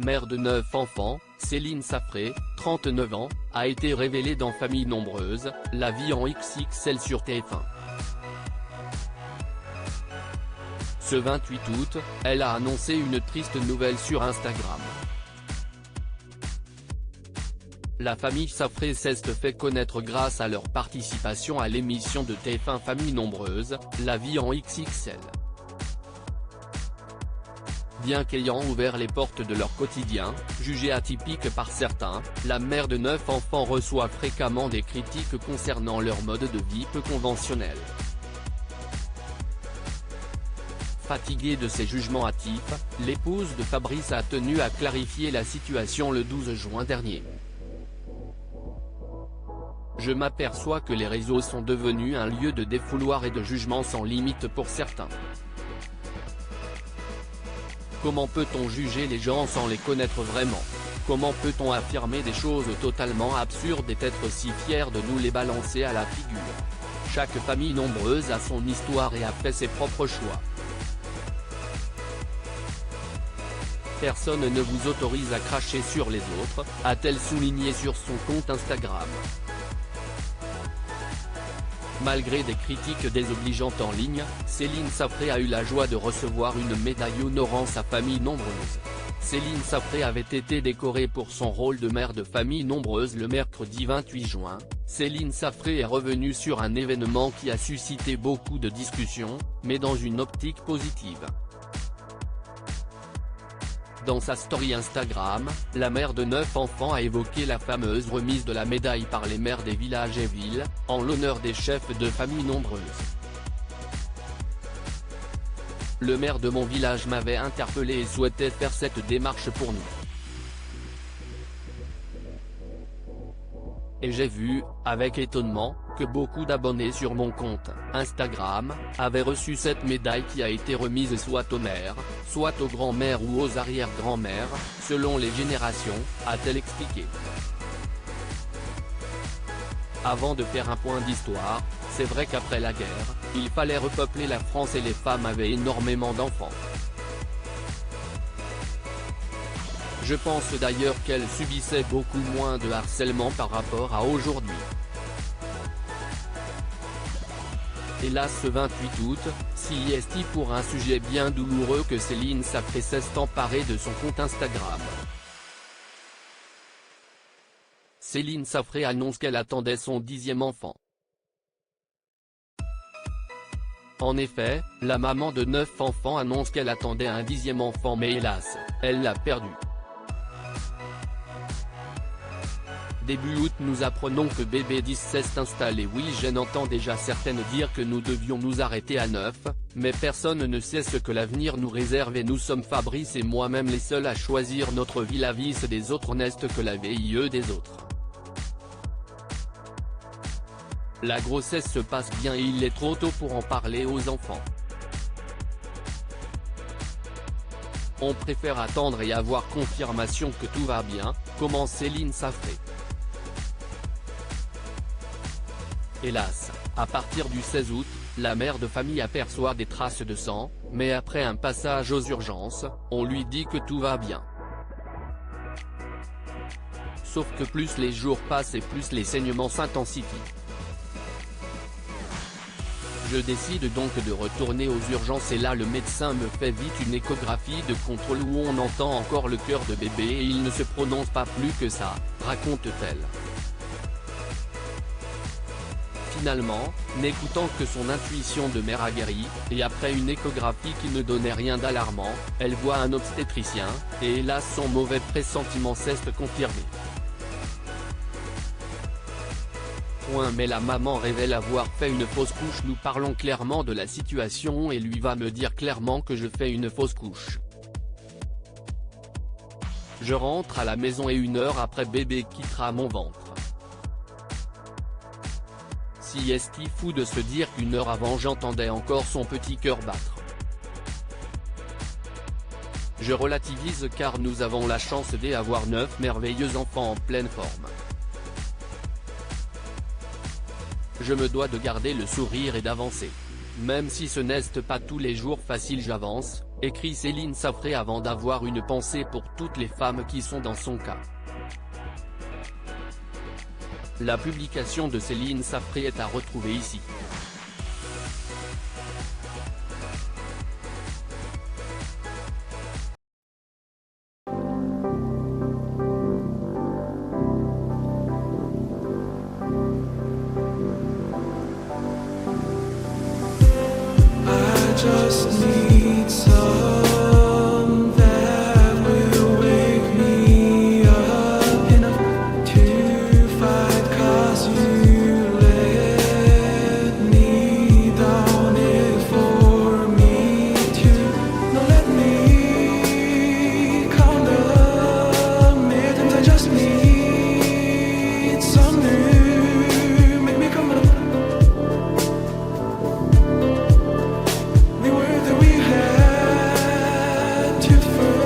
Mère de 9 enfants, Céline Safré, 39 ans, a été révélée dans Famille nombreuse, la vie en XXL sur TF1. Ce 28 août, elle a annoncé une triste nouvelle sur Instagram. La famille Safré s'est fait connaître grâce à leur participation à l'émission de TF1 Famille nombreuse, la vie en XXL. Bien qu'ayant ouvert les portes de leur quotidien, jugé atypique par certains, la mère de 9 enfants reçoit fréquemment des critiques concernant leur mode de vie peu conventionnel. Fatiguée de ces jugements hâtifs, l'épouse de Fabrice a tenu à clarifier la situation le 12 juin dernier. Je m'aperçois que les réseaux sont devenus un lieu de défouloir et de jugement sans limite pour certains. Comment peut-on juger les gens sans les connaître vraiment? Comment peut-on affirmer des choses totalement absurdes et être si fier de nous les balancer à la figure? Chaque famille nombreuse a son histoire et a fait ses propres choix. Personne ne vous autorise à cracher sur les autres, a-t-elle souligné sur son compte Instagram. Malgré des critiques désobligeantes en ligne, Céline Safré a eu la joie de recevoir une médaille honorant sa famille nombreuse. Céline Safré avait été décorée pour son rôle de mère de famille nombreuse le mercredi 28 juin. Céline Safré est revenue sur un événement qui a suscité beaucoup de discussions, mais dans une optique positive. Dans sa story Instagram, la mère de 9 enfants a évoqué la fameuse remise de la médaille par les maires des villages et villes, en l'honneur des chefs de famille nombreuses. Le maire de mon village m'avait interpellé et souhaitait faire cette démarche pour nous. Et j'ai vu, avec étonnement, que beaucoup d'abonnés sur mon compte Instagram avaient reçu cette médaille qui a été remise soit aux mères, soit aux grands-mères ou aux arrière-grands-mères, selon les générations, a-t-elle expliqué. Avant de faire un point d'histoire, c'est vrai qu'après la guerre, il fallait repeupler la France et les femmes avaient énormément d'enfants. Je pense d'ailleurs qu'elle subissait beaucoup moins de harcèlement par rapport à aujourd'hui. Hélas ce 28 août, CIST pour un sujet bien douloureux que Céline Safré s'est emparée de son compte Instagram. Céline Safré annonce qu'elle attendait son 10e enfant. En effet, la maman de 9 enfants annonce qu'elle attendait un 10e enfant mais hélas, elle l'a perdu. Début août nous apprenons que bébé 10 s'est installé. Oui, j'en entends déjà certaines dire que nous devions nous arrêter à 9, mais personne ne sait ce que l'avenir nous réserve et nous sommes Fabrice et moi-même les seuls à choisir notre vie. La vie c'est des autres n'est que la vie des autres. La grossesse se passe bien et il est trop tôt pour en parler aux enfants. On préfère attendre et avoir confirmation que tout va bien, commence Céline Safré. Hélas, à partir du 16 août, la mère de famille aperçoit des traces de sang, mais après un passage aux urgences, on lui dit que tout va bien. Sauf que plus les jours passent et plus les saignements s'intensifient. Je décide donc de retourner aux urgences et là le médecin me fait vite une échographie de contrôle où on entend encore le cœur de bébé et il ne se prononce pas plus que ça, raconte-t-elle. Finalement, n'écoutant que son intuition de mère aguerrie, et après une échographie qui ne donnait rien d'alarmant, elle voit un obstétricien, et hélas son mauvais pressentiment s'est confirmé. Mais la maman révèle avoir fait une fausse couche. Nous parlons clairement de la situation et lui va me dire clairement que je fais une fausse couche. Je rentre à la maison et 1 heure après bébé quittera mon ventre. Si est fou de se dire qu'1 heure avant j'entendais encore son petit cœur battre. Je relativise car nous avons la chance d'avoir 9 merveilleux enfants en pleine forme. Je me dois de garder le sourire et d'avancer. Même si ce n'est pas tous les jours facile j'avance, écrit Céline Safré avant d'avoir une pensée pour toutes les femmes qui sont dans son cas. La publication de Céline Safré est à retrouver ici. Just need some that will wake me up enough to fight, 'cause you let me down it for me to not let me count the minutes. I just need some new, make me come up. We were that we had to first.